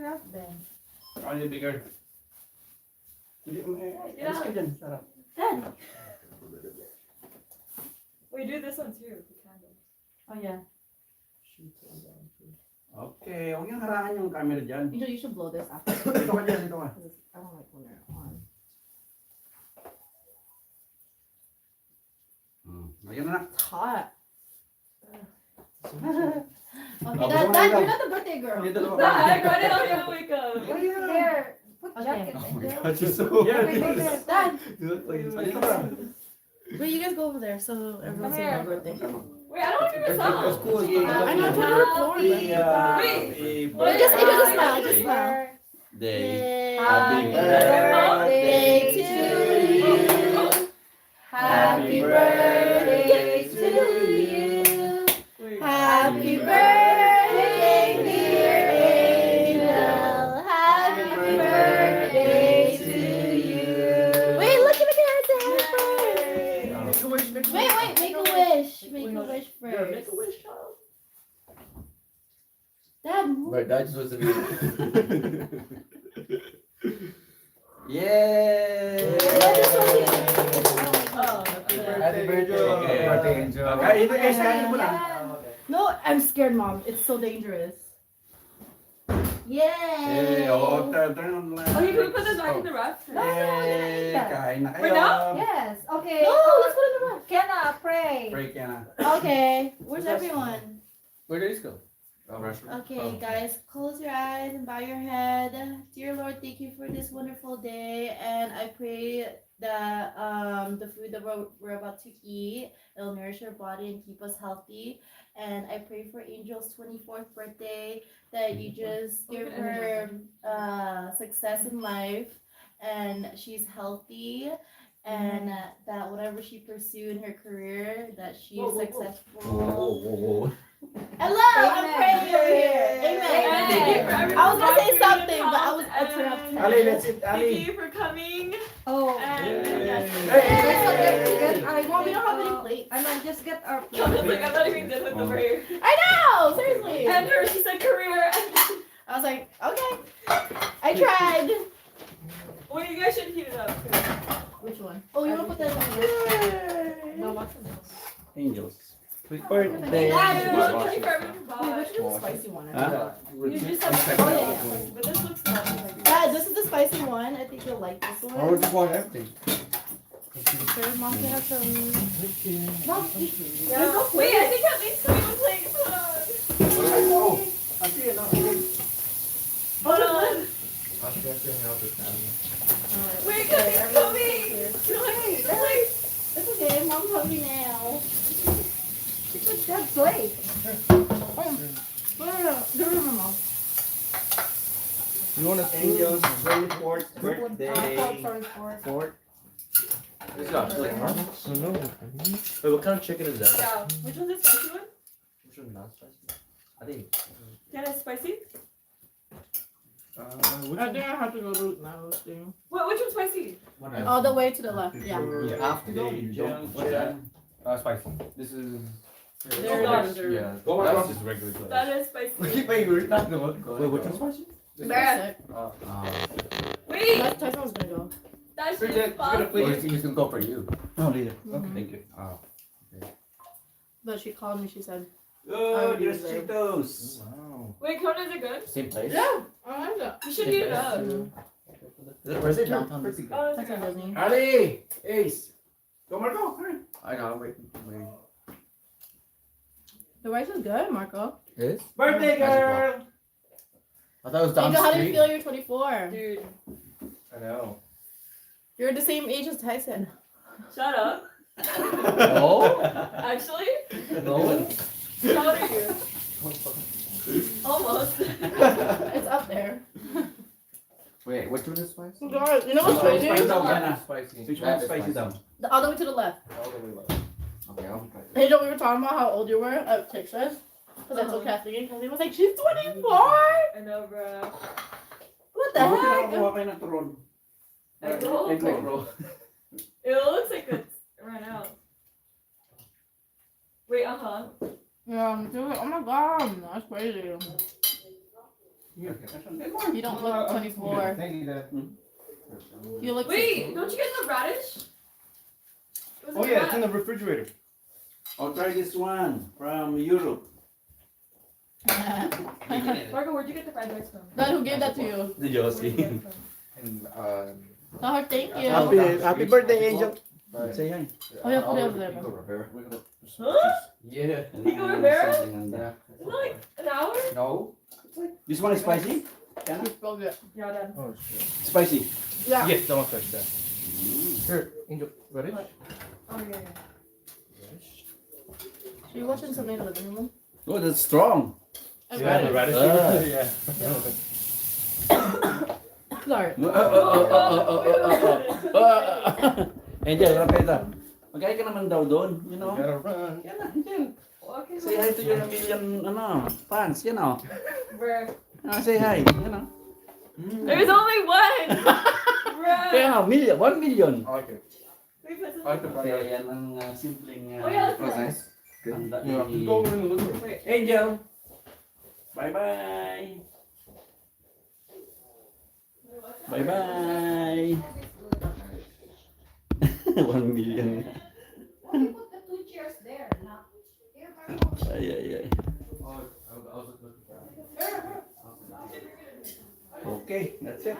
enough then. Only bigger. Dad. We do this one too, the candle. Oh yeah. Okay, huwag yung harangan yung camera dyan. You should blow this after. Dito ka dyan, dito ka. I don't like when they're on. Lagyan na na. It's hot. Okay, Oh, Dad, you're not the birthday girl. Dito ka. Dad, why did I gonna wake up? Here, put Okay. jacket Oh in my there. God, she's so... Wait, Yeah, wait, wait. Dad, dito ka. wait, you guys go over there so everyone's saying my birthday. Wait, I don't hear a That's song. cool. I know, I'm trying to record. Wait. Just smile, just smile. Day. Happy birthday to you. Happy birthday to you. Happy birthday, dear Angel. Happy birthday to you. Wait, look at the carrots and happy birthday. Wait, make a wish. Make a wish first. Make a wish, child. Dad, move. Right, that just was the Yay! Oh, Happy birthday. Birthday, Angel. Kain ito guys, kain mo na. No, I'm scared, Mom. It's so dangerous. Yay! Turn on light. Oh, you can put this back in the ref? Yay! Kain na kayo. We're done? Yes, okay. No, let's put it in the box. Kenna, pray. Break yan na. Okay, where's everyone? Where did this go? Okay, guys, close your eyes and bow your head. Dear Lord, thank you for this wonderful day, and I pray that the food that we're about to eat, it'll nourish our body and keep us healthy. And I pray for Angel's 24th birthday, that you just give her success in life, and she's healthy, and that whatever she pursues in her career, that she's successful. Hello, I'm praying over here. Amen. Thank you for everyone. I was gonna say something, but I was interrupted. Ali, let's eat. Thank Ali. you for coming. Oh. And Mom, we don't have any plates. I mean, just get our I was like, I'm not even done with the prayer. I know, seriously. And her, she said career. I was like, okay. I tried. Well, you guys should heat it up. Which one? Oh, you want to put that in No, what's in Angels. Sweet birthday. Thank you for everyone who Wait, bought. which is the spicy one? Huh? You just have to but this looks not Dad, this is the spicy one. I think you'll like this one. Or just want everything. Sure, Mom can have some. Mom, eat. Yeah. There's no Wait, I plate. think at least we have a plate. Oh, I see it now. Hold on. Wait, Kobe's coming. Wait. It's okay. Mom's hungry now. Put that plate. Give me my mom. You want a Angels 24th birthday. Fourth? It's not like Oh no. Wait, what kind of chicken is that? Yeah. Which one's the spicy one? Which one's not spicy? I think. Yeah, it's spicy. I think I have to go to now. Thing. What? Which one's spicy? All the way to the left. Yeah. You have to go. You don't. What's that? Spicy. This is... There Oh, it is. Yeah. Go on, That's go. just regular place. That is spicy. Wait, we're not the one. Wait, which one's spicy? That's it. Wait, Tyson's gonna go. that shit Pretty is good. You're gonna spicy. Wait, he's gonna go for you. Oh, leader. Okay. Thank you. Oh. But she called me. She said, Oh, there's Cheetos. Wow. Wait, Kona, is it good? Same place? "Yeah, I like that." You should heat it up. Where's it downtown? Pretty good. Oh, That's okay. on Disney. Ali! Ace! Go, Marco. Come here. I know. Wait. The rice is good, Marco. This? Birthday girl! I thought it was down Angel, the how do you street. feel? You're 24. Dude, I know. You're the same age as Tyson. shut up. No? Actually, No? how old are you? Almost. It's up there. Wait, which one is spicy? Oh, God, you know what's crazy? Spicy daw, That Gana. is spicy. Which That one's is spicy daw? The other way to the left. All the way left. Okay, I'll try it. Hey, we were talking about how old you were at Texas? Because I told Kathleen, and Kathleen was like, she's 24? I know, bro. What the Bakit heck? nakakuha kayo ng turon? Egg roll? Egg roll. It looks like it's ran out. Wait, Yeah, dude, oh my God, that's crazy. Here. You don't look 24. Thank you, Dad. You look. Wait, don't you get the radish? Was Oh it yeah, it's in rat- the refrigerator. I'll try this one from Europe. Marco, where'd you get the fried rice from? Dad, who gave that to you? The Where'd you get it from? And Oh, thank you. Happy birthday, Angel. Say hi. Oh, yeah, put it over there, Huh? Yeah. Pico Rivera? Something on that. Yeah. Isn't it like an hour? No. This one is spicy? You spelled it. Yeah, Dad. Oh shit. Spicy. Yeah. Yes, that one's like that. Here, Angel, ready? Oh, yeah, yeah. Are you watching something in the living room? Oh, that's strong. I'm Yeah, the ready. radish. Ah. Yeah. Sorry. Angel, Rapeta. Magkaya ka naman daw doon, you know? Gotta run. Yan na, Angel. Okay, Say hi to your million, fans, you know? Bruh. Say hi, you know? There's only one! Kaya Bruh! nga, 1 million. I like it. We put some- I like the Kaya radish. yan ang simpleng Oh, yeah, that's Was nice. nice. Good. handa Yeah, ni go over in the living room. Wait. Angel. Bye-bye. Bye-bye. 1 million. Why you put the 2 chairs there? Not here, Marco. Ay, ay, ay. Oh, I was looking for it. Okay, that's it.